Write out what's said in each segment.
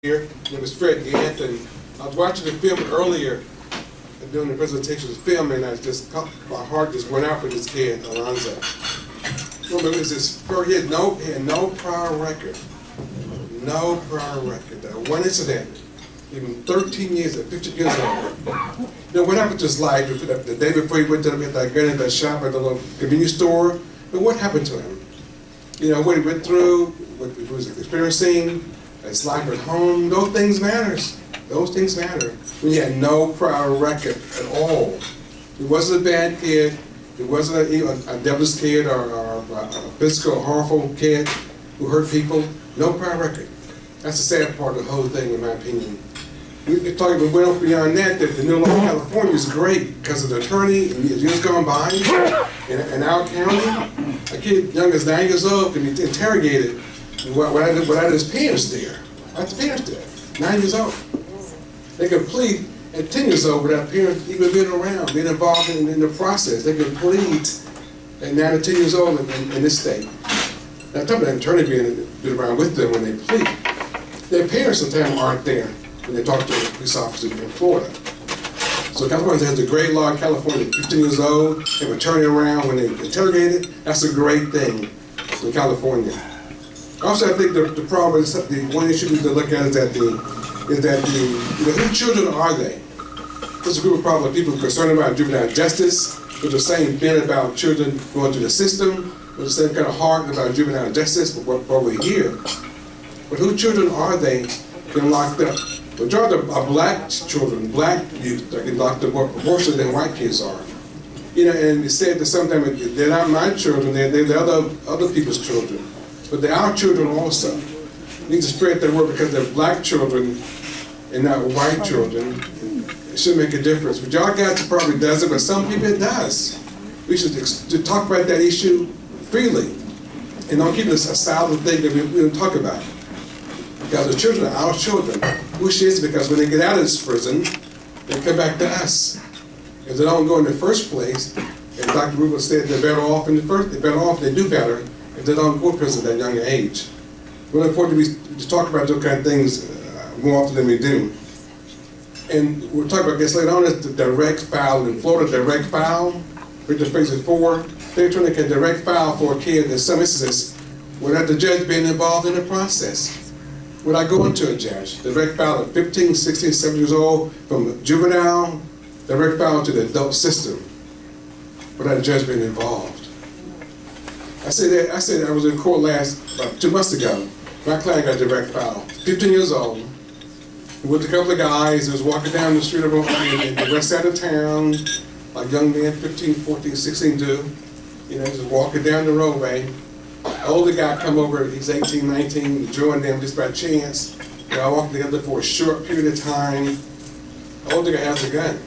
Here, my name is Mr Gant, and I was watching the film earlier and doing the presentation of the film, and my heart just went out for this kid, Alonzo. Remember, he had no prior record. No prior record. One incident, even 13 years or 15 years old. What happened to his life the day before he went to get that gun in that shop at the little convenience store? But what happened to him? What he went through, what he was experiencing, his life at home, those things matters. Those things matter. When you had no prior record at all. He wasn't a bad kid. He wasn't a devilish kid or a physical, harmful kid who hurt people. No prior record. That's the sad part of the whole thing, in my opinion. We went beyond that the new law in California is great because of the attorney and years gone by in our county. A kid young as 9 years old can be interrogated without his parents there. Without the parents there. 9 years old. They can plead at 10 years old without parents even being around, being involved in the process. They can plead at 9 or 10 years old in this state. Now, talking about an attorney being around with them when they plead. Their parents sometimes aren't there when they talk to a police officer in Florida. So California has a great law in California. 15 years old, they have an attorney around when they interrogated. That's a great thing in California. Also, I think the problem is the one issue we need to look at is whose children are they? There's a group of probably people concerned about juvenile justice, with the same bent about children going through the system, with the same kind of heart about juvenile justice, but what we hear. But whose children are they getting locked up? Majority are black children, black youth that get locked up more proportionally than white kids are. And it's said that sometimes they're not my children, they're other people's children. But they're our children also. We need to spread that word because they're black children and not white children. It should make a difference. But y'all guys probably does it, but some people it does. We should talk about that issue freely and don't keep it a silent thing that we don't talk about. Because the children are our children. Which is because when they get out of this prison, they come back to us. If they don't go in the first place, and Dr. Rubin said they're better off they do better if they don't go to prison at that young age. Really important to talk about those kind of things more often than we do. And we'll talk about this later on, is the direct file in Florida, direct file, which the phrase is for. They're trying to get direct file for a kid in some instances without the judge being involved in the process. Without going to a judge, direct file at 15, 16, 17 years old, from juvenile, direct file to the adult system, without a judge being involved. I said I was in court about 2 months ago. My client got direct file, 15 years old, with a couple of guys who was walking down the street in the west side of town, like young men, 15, 14, 16 do, just walking down the roadway. The older guy come over, he's 18, 19, joined them just by chance. I walked together for a short period of time. The older guy has a gun.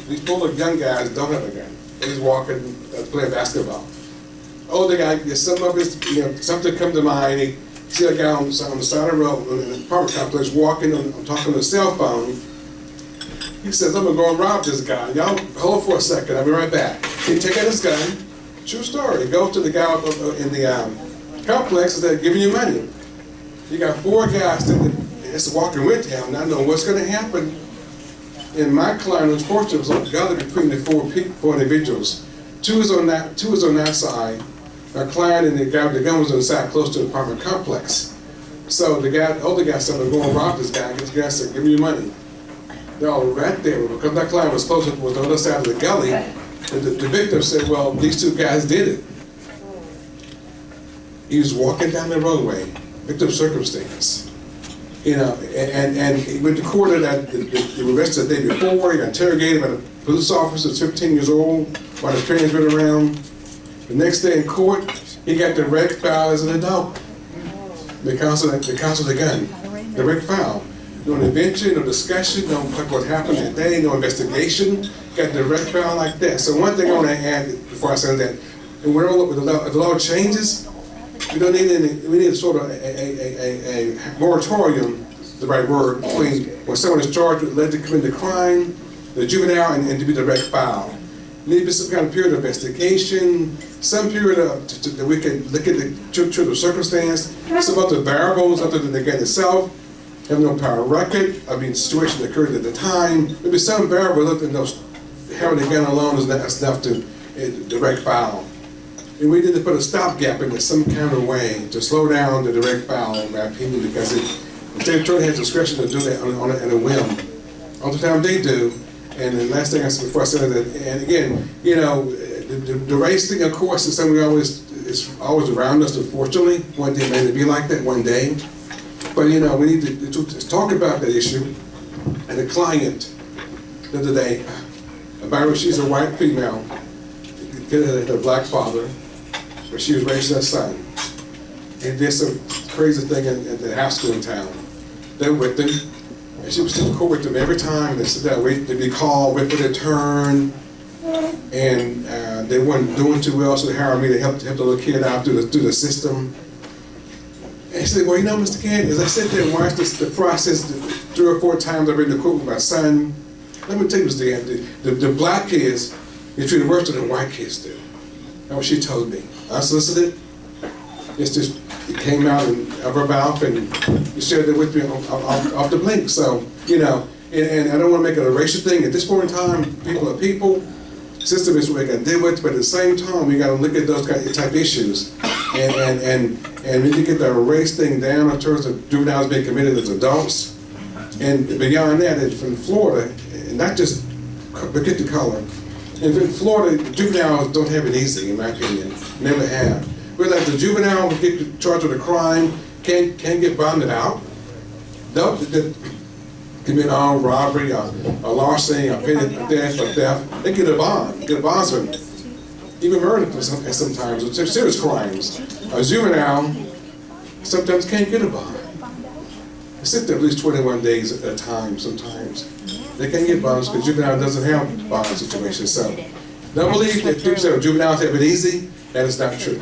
These poor young guys don't have a gun. They're just walking, playing basketball. The older guy, some of his, something come to mind. He see a guy on the side of the road in an apartment complex walking, talking on the cell phone. He says, I'm gonna go and rob this guy. Y'all hold for a second, I'll be right back. He take out his gun. True story. He goes to the guy in the complex and says, giving you money. You got 4 guys that's walking with him, not knowing what's going to happen. And my client, unfortunately, was on the other between the 4 individuals. Two is on that side. My client and the guy with the gun was on the side close to the apartment complex. So the older guy said, I'm going to rob this guy. This guy said, give me your money. They're all right there. Because that client was close to the other side of the gully. And the victim said, well, these 2 guys did it. He was walking down the roadway, victim circumstance. And he went to court that they were arrested the day before. He got interrogated by the police officer, 15 years old, while his parents went around. The next day in court, he got direct file as an adult because of the gun. Direct file. No intervention, no discussion, no what happened that day, no investigation. Got direct file like that. So one thing I want to add before I say that, and when the law changes, we don't need we need sort of a moratorium, the right word, between when someone is charged with alleged committing a crime, the juvenile, and to be direct file. There needs to be some kind of period of investigation, some period that we can look at the truth of circumstance, some other variables other than the gun itself, have no prior record. I mean, situation that occurred at the time. Maybe some variable looked at those, having a gun alone is not enough to direct foul. And we need to put a stopgap in some kind of way to slow down the direct foul, in my opinion, because the state attorney has discretion to do that on a whim. All the time they do. And the last thing I said before I said that, and again, you know, the race thing, of course, is something is always around us, unfortunately. One day it may be like that, one day. But, you know, we need to talk about that issue. And the client, the other day, she's a white female, the kid had a black father, but she was raising her son. And did some crazy thing at the high school in town. They were with them, and she was still cool with them every time. They said that wait to be called, wait for their turn. And they weren't doing too well, so they hired me to help the little kid out through the system. And he said, well, you know, Mr. Gant, as I sit there and watch the process 3 or 4 times I've written the quote with my son, let me tell you, Mr. Gant, the black kids, they treat it worse than the white kids do. That's what she told me. Unsolicited. It's just, it came out of her mouth, and you shared it with me off the blink. So, you know, and I don't want to make it a racial thing. At this point in time, people are people. System is what we got to deal with, but at the same time, we got to look at those kind of type issues, and we need to get the race thing down in terms of juveniles being committed as adults, and beyond that, from Florida, and not just forget the color. And in Florida, juveniles don't have it easy, in my opinion. Never have. But like the juvenile who get charged with a crime can't get bonded out. They'll commit armed robbery, or larceny, or theft, they get a bond, get a bondsman. Even murder sometimes, or serious crimes. A juvenile sometimes can't get a bond. They sit there at least 21 days at a time sometimes. They can't get bonds because juvenile doesn't have bond situations. So don't believe that people say juveniles have it easy. That is not true.